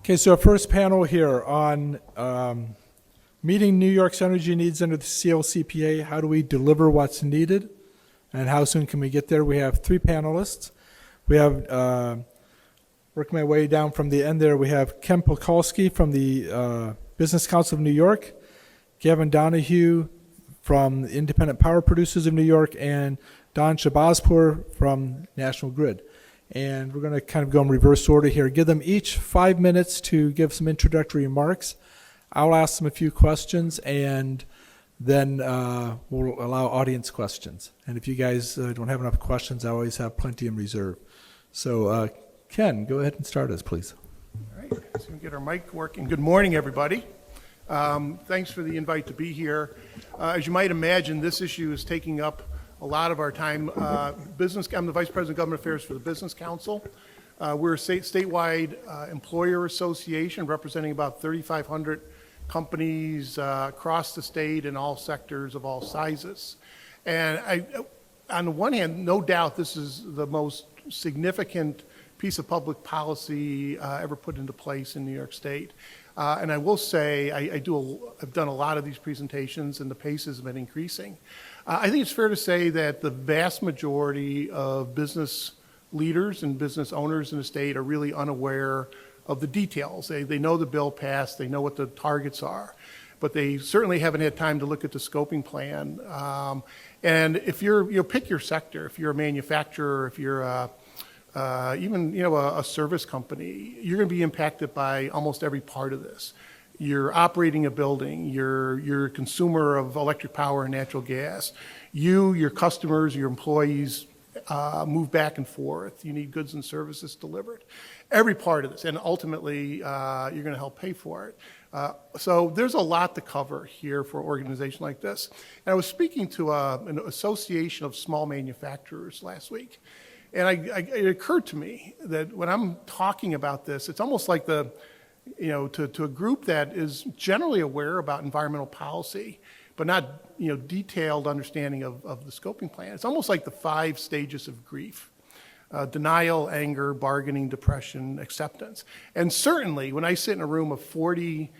Okay, so our first panel here on meeting New York's energy needs under the CLCPA. How do we deliver what's needed, and how soon can we get there? We have three panelists. We have, working my way down from the end there, we have Ken Polkowski from the Business Council of New York, Gavin Donahue from the Independent Power Producers of New York, and Don Shabazpour from National Grid. And we're going to kind of go in reverse order here. Give them each 5 minutes to give some introductory remarks. I'll ask them a few questions, and then we'll allow audience questions. And if you guys don't have enough questions, I always have plenty in reserve. So, Ken, go ahead and start us, please. All right, let's get our mic working. Good morning, everybody. Thanks for the invite to be here. As you might imagine, this issue is taking up a lot of our time. I'm the Vice President of Government Affairs for the Business Council. We're a statewide employer association representing about 3,500 companies across the state in all sectors of all sizes. And on the one hand, no doubt this is the most significant piece of public policy ever put into place in New York State. And I will say, I've done a lot of these presentations, and the pace has been increasing. I think it's fair to say that the vast majority of business leaders and business owners in the state are really unaware of the details. They know the bill passed, they know what the targets are, but they certainly haven't had time to look at the scoping plan. And if pick your sector, if you're a manufacturer, if you're a service company, you're going to be impacted by almost every part of this. You're operating a building, you're a consumer of electric power and natural gas. Your customers, your employees move back and forth. You need goods and services delivered. Every part of this, and ultimately you're going to help pay for it. So there's a lot to cover here for an organization like this. And I was speaking to an association of small manufacturers last week. And it occurred to me that when I'm talking about this, it's almost like to a group that is generally aware about environmental policy, but not, detailed understanding of the scoping plan. It's almost like the 5 stages of grief: denial, anger, bargaining, depression, acceptance. And certainly when I sit in a room of 40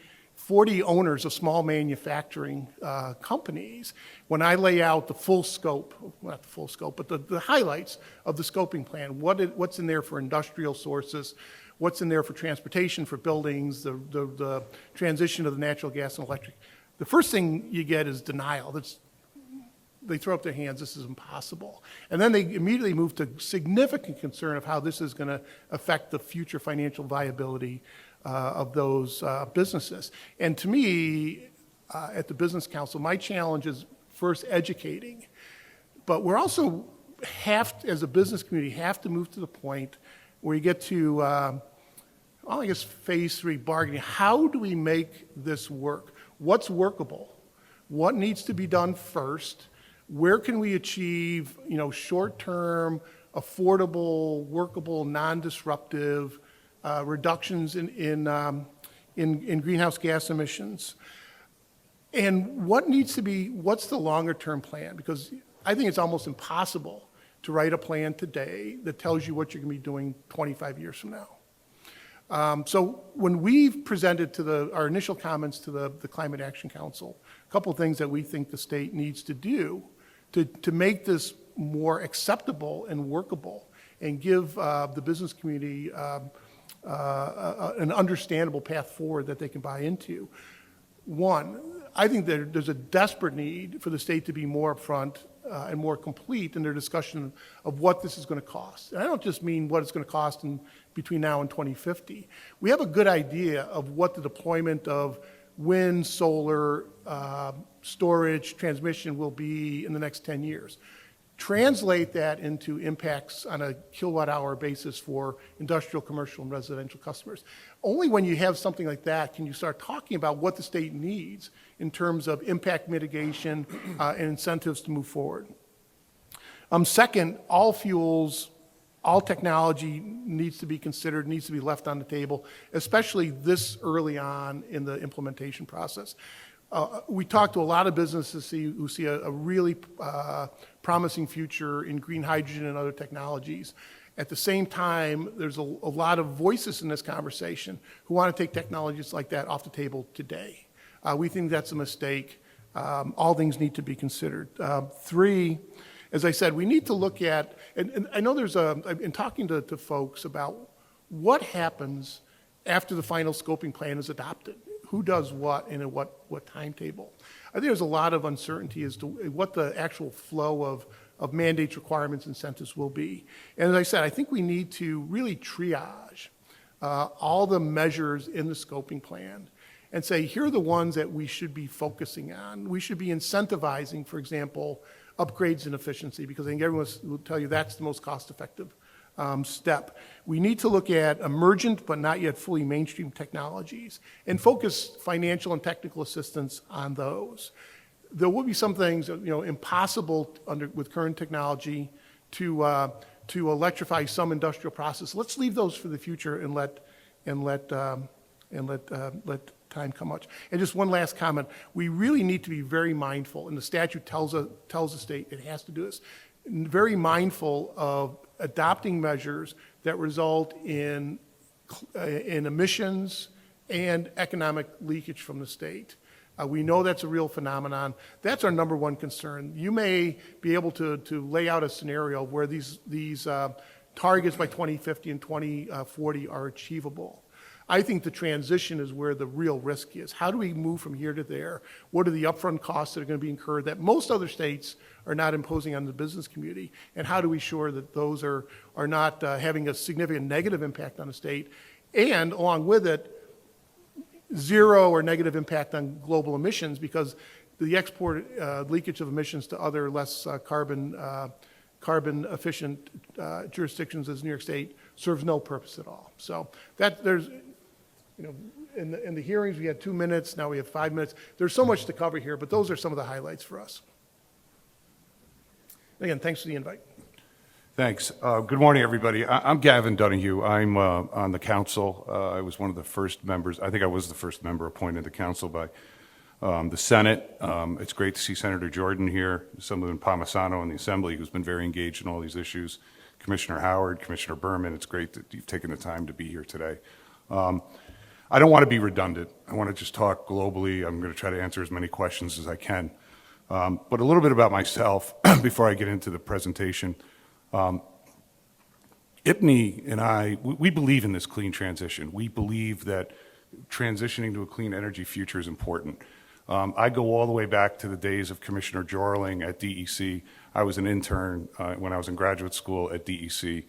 owners of small manufacturing companies, when I lay out the full scope, not the full scope, but the highlights of the scoping plan, what's in there for industrial sources, what's in there for transportation, for buildings, the transition to the natural gas and electric, the first thing you get is denial. They throw up their hands, this is impossible. And then they immediately move to significant concern of how this is going to affect the future financial viability of those businesses. And to me, at the Business Council, my challenge is first educating, but we're also as a business community, have to move to the point where you get to, phase 3, bargaining. How do we make this work? What's workable? What needs to be done first? Where can we achieve, short-term, affordable, workable, non-disruptive reductions in greenhouse gas emissions? And what's the longer-term plan? Because I think it's almost impossible to write a plan today that tells you what you're going to be doing 25 years from now. So when we've presented our initial comments to the Climate Action Council, a couple of things that we think the state needs to do to make this more acceptable and workable and give the business community an understandable path forward that they can buy into. One, I think there's a desperate need for the state to be more upfront and more complete in their discussion of what this is going to cost. And I don't just mean what it's going to cost between now and 2050. We have a good idea of what the deployment of wind, solar, storage, transmission will be in the next 10 years. Translate that into impacts on a kilowatt-hour basis for industrial, commercial, and residential customers. Only when you have something like that can you start talking about what the state needs in terms of impact mitigation and incentives to move forward. Second, all fuels, all technology needs to be considered, needs to be left on the table, especially this early on in the implementation process. We talk to a lot of businesses who see a really promising future in green hydrogen and other technologies. At the same time, there's a lot of voices in this conversation who want to take technologies like that off the table today. We think that's a mistake. All things need to be considered. Three, as I said, we need to look at, and I know I've been talking to folks about what happens after the final scoping plan is adopted. Who does what and at what timetable? I think there's a lot of uncertainty as to what the actual flow of mandates, requirements, incentives will be. And as I said, I think we need to really triage all the measures in the scoping plan and say, here are the ones that we should be focusing on. We should be incentivizing, for example, upgrades and efficiency, because I think everyone will tell you that's the most cost-effective step. We need to look at emergent but not yet fully mainstream technologies and focus financial and technical assistance on those. There will be some things, impossible with current technology to electrify some industrial process. Let's leave those for the future and let time come much. And just one last comment: we really need to be very mindful, and the statute tells the state it has to do this. Very mindful of adopting measures that result in emissions and economic leakage from the state. We know that's a real phenomenon. That's our number one concern. You may be able to lay out a scenario where these targets by 2050 and 2040 are achievable. I think the transition is where the real risk is. How do we move from here to there? What are the upfront costs that are going to be incurred that most other states are not imposing on the business community? And how do we ensure that those are not having a significant negative impact on the state? And along with it, zero or negative impact on global emissions, because the export leakage of emissions to other less carbon efficient jurisdictions as New York State serves no purpose at all. So that there's, in the hearings we had 2 minutes, now we have 5 minutes. There's so much to cover here, but those are some of the highlights for us. Again, thanks for the invite. Thanks. Good morning, everybody. I'm Gavin Donahue. I'm on the council. I was one of the first members. I think I was the first member appointed to council by the Senate. It's great to see Senator Jordan here, Assemblyman Palmisano in the Assembly, who's been very engaged in all these issues, Commissioner Howard, Commissioner Berman. It's great that you've taken the time to be here today. I don't want to be redundant. I want to just talk globally. I'm going to try to answer as many questions as I can. But a little bit about myself before I get into the presentation. IPNY and I, we believe in this clean transition. We believe that transitioning to a clean energy future is important. I go all the way back to the days of Commissioner Jorling at DEC. I was an intern when I was in graduate school at DEC.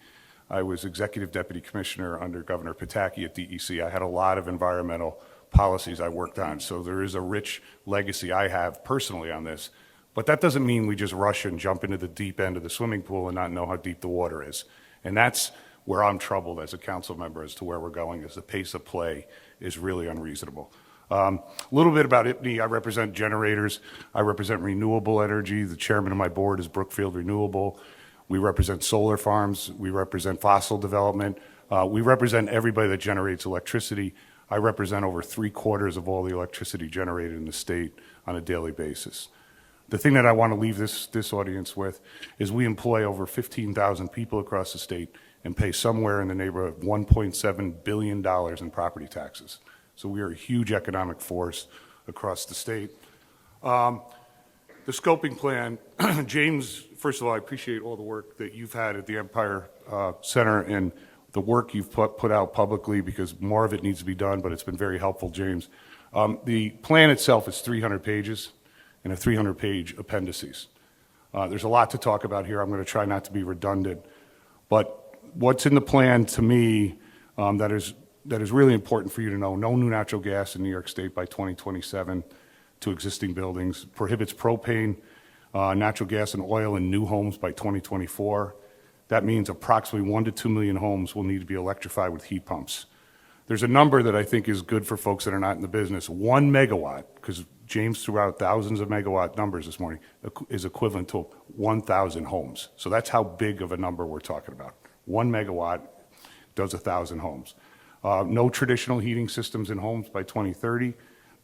I was executive deputy commissioner under Governor Pataki at DEC. I had a lot of environmental policies I worked on, so there is a rich legacy I have personally on this. But that doesn't mean we just rush and jump into the deep end of the swimming pool and not know how deep the water is. And that's where I'm troubled as a council member as to where we're going, as the pace of play is really unreasonable. A little bit about IPNY. I represent generators. I represent renewable energy. The chairman of my board is Brookfield Renewable. We represent solar farms. We represent fossil development. We represent everybody that generates electricity. I represent over 3/4 of all the electricity generated in the state on a daily basis. The thing that I want to leave this audience with is we employ over 15,000 people across the state and pay somewhere in the neighborhood of $1.7 billion in property taxes. So we are a huge economic force across the state. The scoping plan, James, first of all, I appreciate all the work that you've had at the Empire Center and the work you've put out publicly, because more of it needs to be done, but it's been very helpful, James. The plan itself is 300 pages and a 300-page appendices. There's a lot to talk about here. I'm going to try not to be redundant. But what's in the plan to me that is really important for you to know: no new natural gas in New York State by 2027 to existing buildings, prohibits propane, natural gas and oil in new homes by 2024. That means approximately 1 to 2 million homes will need to be electrified with heat pumps. There's a number that I think is good for folks that are not in the business. 1 megawatt, because James threw out thousands of megawatt numbers this morning, is equivalent to 1,000 homes. So that's how big of a number we're talking about. 1 megawatt does 1,000 homes. No traditional heating systems in homes by 2030,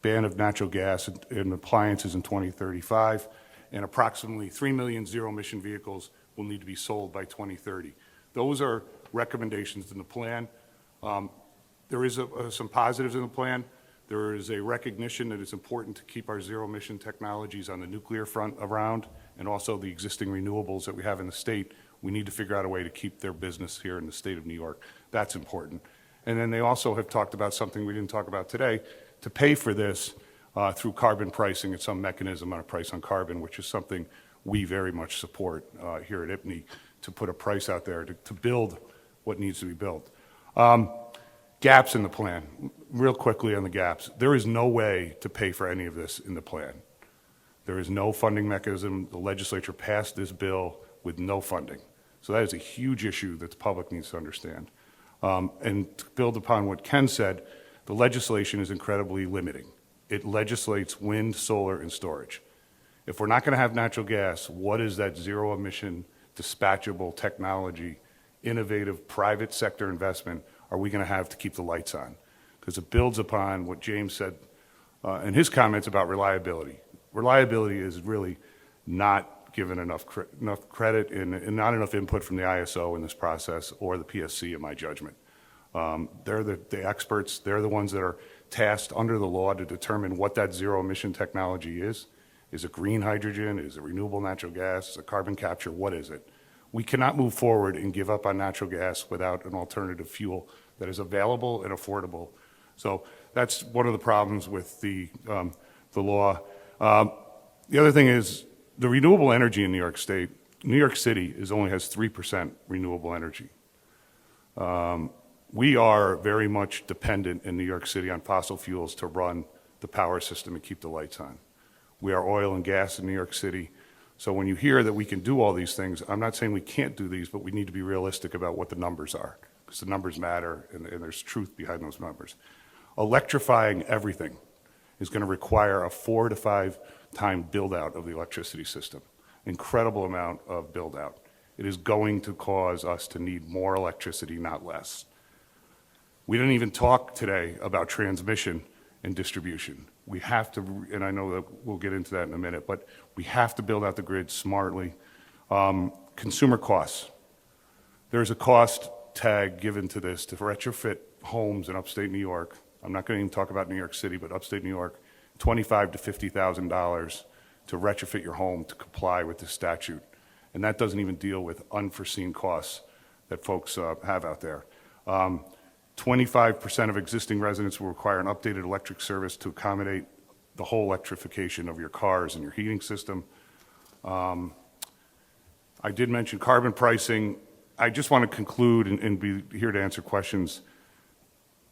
ban of natural gas and appliances in 2035, and approximately 3 million zero-emission vehicles will need to be sold by 2030. Those are recommendations in the plan. There is some positives in the plan. There is a recognition that it's important to keep our zero-emission technologies on the nuclear front around, and also the existing renewables that we have in the state. We need to figure out a way to keep their business here in the state of New York. That's important. And then they also have talked about something we didn't talk about today, to pay for this through carbon pricing and some mechanism on a price on carbon, which is something we very much support here at IPNY, to put a price out there to build what needs to be built. Gaps in the plan. Real quickly on the gaps. There is no way to pay for any of this in the plan. There is no funding mechanism. The legislature passed this bill with no funding. So that is a huge issue that the public needs to understand. And to build upon what Ken said, the legislation is incredibly limiting. It legislates wind, solar, and storage. If we're not going to have natural gas, what is that zero-emission, dispatchable technology, innovative private sector investment are we going to have to keep the lights on? Because it builds upon what James said in his comments about reliability. Reliability is really not given enough credit and not enough input from the ISO in this process, or the PSC, in my judgment. They're the experts. They're the ones that are tasked under the law to determine what that zero-emission technology is. Is it green hydrogen? Is it renewable natural gas? Is it carbon capture? What is it? We cannot move forward and give up on natural gas without an alternative fuel that is available and affordable. So that's one of the problems with the law. The other thing is the renewable energy in New York State. New York City only has 3% renewable energy. We are very much dependent in New York City on fossil fuels to run the power system and keep the lights on. We are oil and gas in New York City. So when you hear that we can do all these things, I'm not saying we can't do these, but we need to be realistic about what the numbers are, because the numbers matter and there's truth behind those numbers. Electrifying everything is going to require a 4 to 5 time build out of the electricity system. Incredible amount of build out. It is going to cause us to need more electricity, not less. We didn't even talk today about transmission and distribution. We have to, and I know that we'll get into that in a minute, but we have to build out the grid smartly. Consumer costs. There's a cost tag given to this to retrofit homes in upstate New York. I'm not going to even talk about New York City, but upstate New York, $25,000 to $50,000 to retrofit your home to comply with the statute. And that doesn't even deal with unforeseen costs that folks have out there. 25% of existing residents will require an updated electric service to accommodate the whole electrification of your cars and your heating system. I did mention carbon pricing. I just want to conclude and be here to answer questions.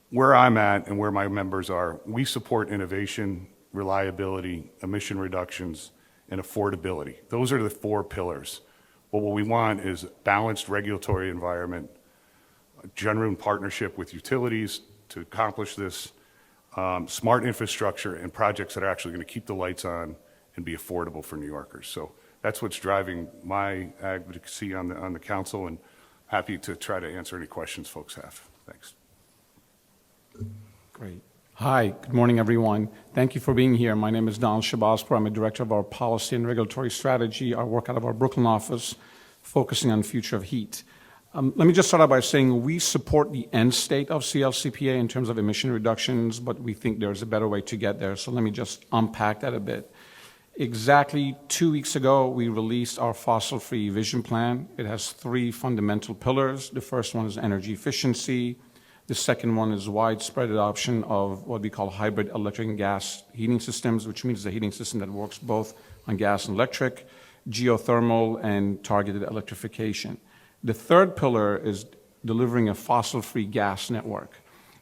Where I'm at and where my members are, we support innovation, reliability, emission reductions, and affordability. Those are the 4 pillars. But what we want is a balanced regulatory environment, a genuine partnership with utilities to accomplish this, smart infrastructure, and projects that are actually going to keep the lights on and be affordable for New Yorkers. So that's what's driving my advocacy on the council, and happy to try to answer any questions folks have. Thanks. Great. Hi, good morning, everyone. Thank you for being here. My name is Donald Shabazpur. I'm a director of our policy and regulatory strategy. I work out of our Brooklyn office, focusing on future of heat. Let me just start out by saying we support the end state of CLCPA in terms of emission reductions, but we think there's a better way to get there. So let me just unpack that a bit. Exactly 2 weeks ago, we released our fossil-free vision plan. It has 3 fundamental pillars. The first one is energy efficiency. The second one is widespread adoption of what we call hybrid electric and gas heating systems, which means a heating system that works both on gas and electric, geothermal, and targeted electrification. The third pillar is delivering a fossil-free gas network.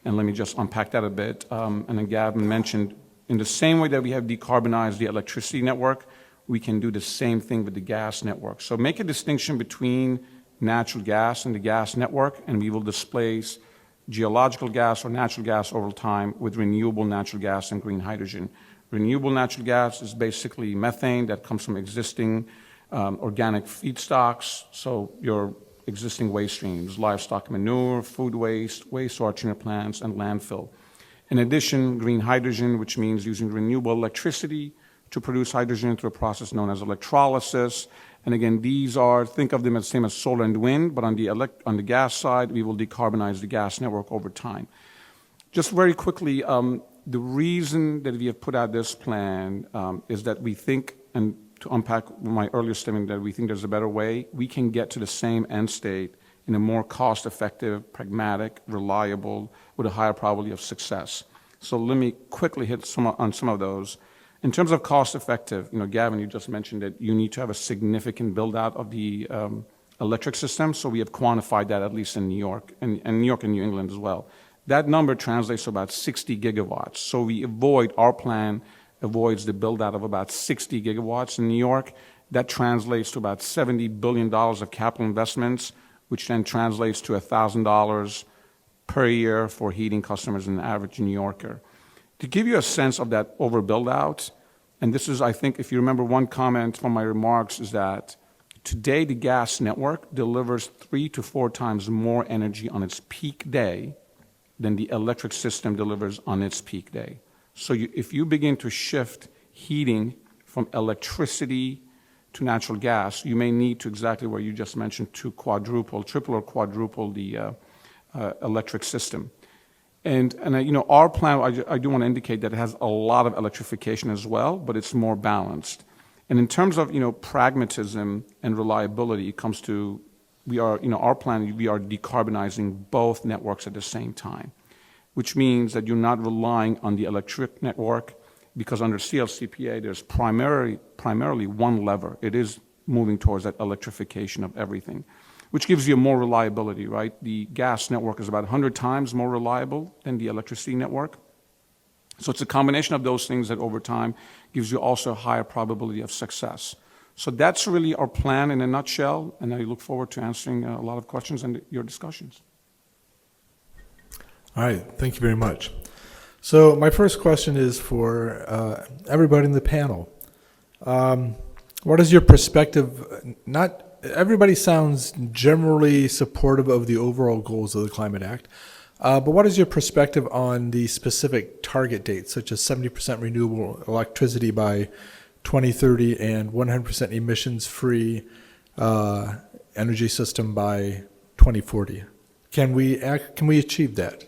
And let me just unpack that a bit. And then Gavin mentioned, in the same way that we have decarbonized the electricity network, we can do the same thing with the gas network. So make a distinction between natural gas and the gas network, and we will displace geological gas or natural gas over time with renewable natural gas and green hydrogen. Renewable natural gas is basically methane that comes from existing organic feedstocks, so your existing waste streams, livestock manure, food waste, wastewater treatment plants, and landfill. In addition, green hydrogen, which means using renewable electricity to produce hydrogen through a process known as electrolysis. And again, these are, think of them as same as solar and wind, but on the gas side, we will decarbonize the gas network over time. Just very quickly, the reason that we have put out this plan is that we think, and to unpack my earlier statement, that we think there's a better way, we can get to the same end state in a more cost-effective, pragmatic, reliable, with a higher probability of success. So let me quickly hit on some of those. In terms of cost-effective, Gavin, you just mentioned that you need to have a significant build-out of the electric system, so we have quantified that at least in New York, and New York and New England as well. That number translates to about 60 gigawatts. So our plan avoids the build-out of about 60 gigawatts in New York. That translates to about $70 billion of capital investments, which then translates to $1,000 per year for heating customers in the average New Yorker. To give you a sense of that overbuild-out, and this is, I think, if you remember one comment from my remarks, is that today the gas network delivers 3 to 4 times more energy on its peak day than the electric system delivers on its peak day. So if you begin to shift heating from electricity to natural gas, you may need to, exactly what you just mentioned, to triple or quadruple the electric system. And our plan, I do want to indicate that it has a lot of electrification as well, but it's more balanced. And in terms of, pragmatism and reliability, it comes to, our plan, we are decarbonizing both networks at the same time, which means that you're not relying on the electric network, because under CLCPA, there's primarily one lever. It is moving towards that electrification of everything, which gives you more reliability, right? The gas network is about 100 times more reliable than the electricity network. So it's a combination of those things that over time gives you also a higher probability of success. So that's really our plan in a nutshell, and I look forward to answering a lot of questions and your discussions. All right, thank you very much. So my first question is for everybody in the panel. What is your perspective? Not everybody sounds generally supportive of the overall goals of the Climate Act, but what is your perspective on the specific target dates, such as 70% renewable electricity by 2030 and 100% emissions-free energy system by 2040? Can we achieve that?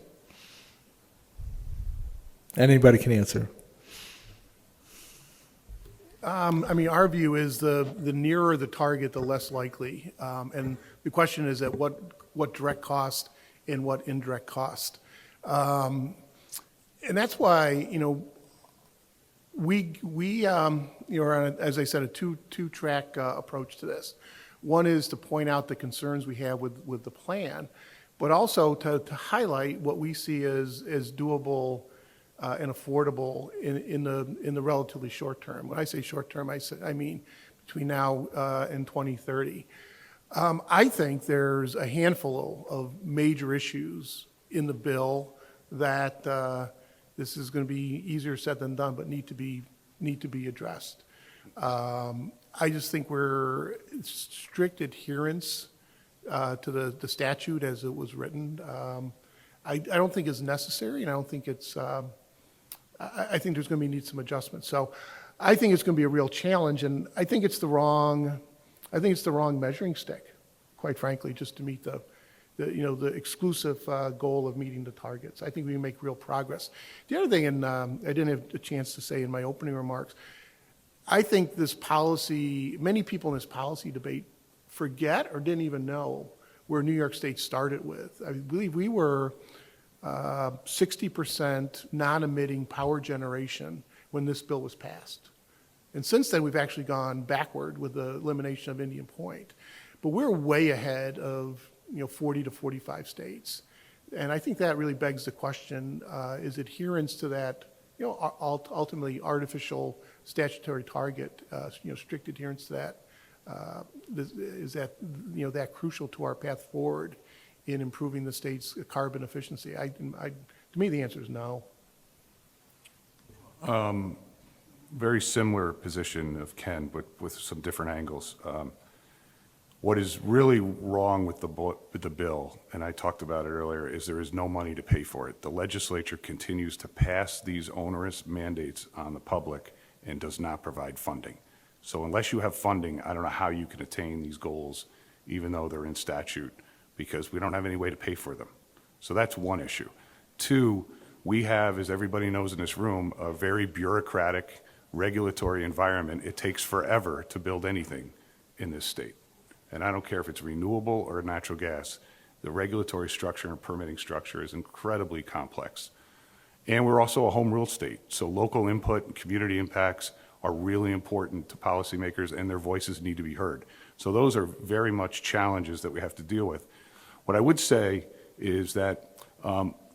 Anybody can answer. Our view is the nearer the target, the less likely. And the question is at what direct cost and what indirect cost. And that's why, we are on, as I said, a two-track approach to this. One is to point out the concerns we have with the plan, but also to highlight what we see as doable and affordable in the relatively short term. When I say short term, I mean between now and 2030. I think there's a handful of major issues in the bill that this is going to be easier said than done, but need to be addressed. I just think we're strict adherence to the statute as it was written. I don't think is necessary, and I don't think it's. I think there's going to need some adjustments. So I think it's going to be a real challenge, and I think it's the wrong measuring stick, quite frankly, just to meet the exclusive goal of meeting the targets. I think we can make real progress. The other thing, and I didn't have a chance to say in my opening remarks, I think this policy, many people in this policy debate forget or didn't even know where New York State started with. I believe we were 60% non-emitting power generation when this bill was passed. And since then, we've actually gone backward with the elimination of Indian Point. But we're way ahead of 40 to 45 states. And I think that really begs the question, is adherence to that, ultimately artificial statutory target, strict adherence to that, is that, that crucial to our path forward in improving the state's carbon efficiency? To me, the answer is no. Very similar position of Ken, but with some different angles. What is really wrong with the bill, and I talked about it earlier, is there is no money to pay for it. The legislature continues to pass these onerous mandates on the public and does not provide funding. So unless you have funding, I don't know how you can attain these goals, even though they're in statute, because we don't have any way to pay for them. So that's one issue. Two, we have, as everybody knows in this room, a very bureaucratic regulatory environment. It takes forever to build anything in this state. And I don't care if it's renewable or natural gas, the regulatory structure and permitting structure is incredibly complex. And we're also a home rule state, so local input and community impacts are really important to policymakers, and their voices need to be heard. So those are very much challenges that we have to deal with. What I would say is that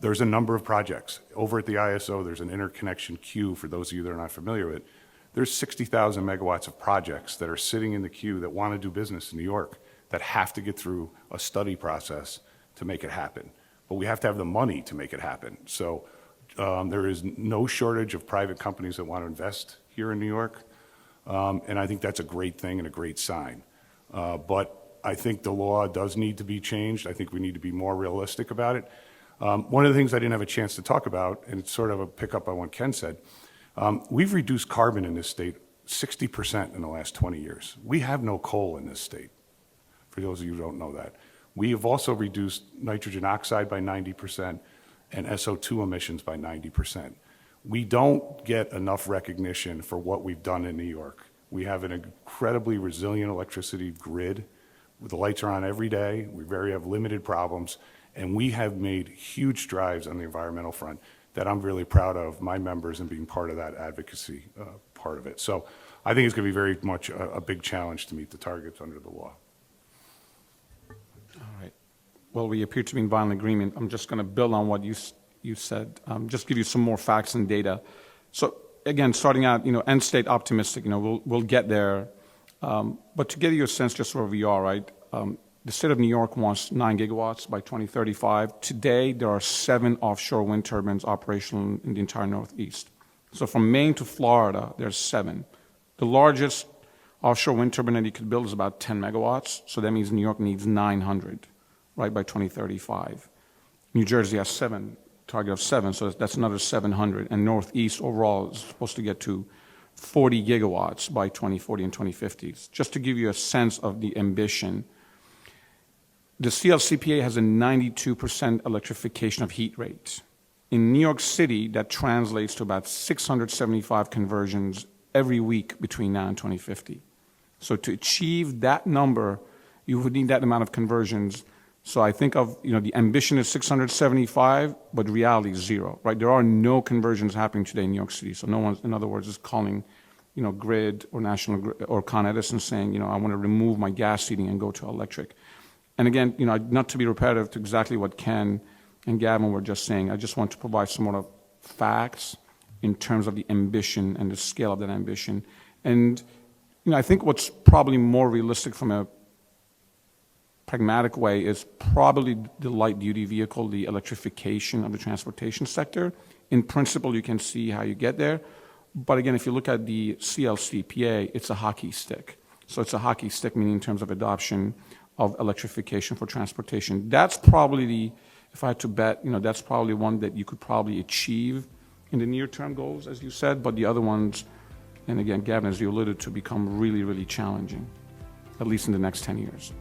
there's a number of projects. Over at the ISO, there's an interconnection queue, for those of you that are not familiar with it. There's 60,000 megawatts of projects that are sitting in the queue that want to do business in New York that have to get through a study process to make it happen. But we have to have the money to make it happen. So there is no shortage of private companies that want to invest here in New York. And I think that's a great thing and a great sign. But I think the law does need to be changed. I think we need to be more realistic about it. One of the things I didn't have a chance to talk about, and it's sort of a pickup on what Ken said, we've reduced carbon in this state 60% in the last 20 years. We have no coal in this state, for those of you who don't know that. We have also reduced nitrogen oxide by 90% and SO2 emissions by 90%. We don't get enough recognition for what we've done in New York. We have an incredibly resilient electricity grid. The lights are on every day. We have limited problems. And we have made huge strides on the environmental front that I'm really proud of my members and being part of that advocacy part of it. So I think it's going to be very much a big challenge to meet the targets under the law. All right. Well, we appear to be in violent agreement. I'm just going to build on what you said, just give you some more facts and data. So again, starting out, end state optimistic, we'll get there. But to give you a sense just where we are, right? The state of New York wants 9 gigawatts by 2035. Today, there are 7 offshore wind turbines operational in the entire Northeast. So from Maine to Florida, there's 7. The largest offshore wind turbine that you could build is about 10 megawatts. So that means New York needs 900, right, by 2035. New Jersey has 7, target of 7, so that's another 700. And Northeast overall is supposed to get to 40 gigawatts by 2040 and 2050. Just to give you a sense of the ambition, the CLCPA has a 92% electrification of heat rate. In New York City, that translates to about 675 conversions every week between now and 2050. So to achieve that number, you would need that amount of conversions. So I think of, the ambition is 675, but reality is 0, right? There are no conversions happening today in New York City. So no one, in other words, is calling, Grid or National Grid or Con Edison saying, I want to remove my gas heating and go to electric. And again, not to be repetitive to exactly what Ken and Gavin were just saying, I just want to provide some more facts in terms of the ambition and the scale of that ambition. And, I think what's probably more realistic from a pragmatic way is probably the light-duty vehicle, the electrification of the transportation sector. In principle, you can see how you get there. But again, if you look at the CLCPA, it's a hockey stick. So it's a hockey stick, meaning in terms of adoption of electrification for transportation. That's probably if I had to bet, that's probably one that you could probably achieve in the near-term goals, as you said, but the other ones, and again, Gavin, as you alluded to, become really, really challenging, at least in the next 10 years.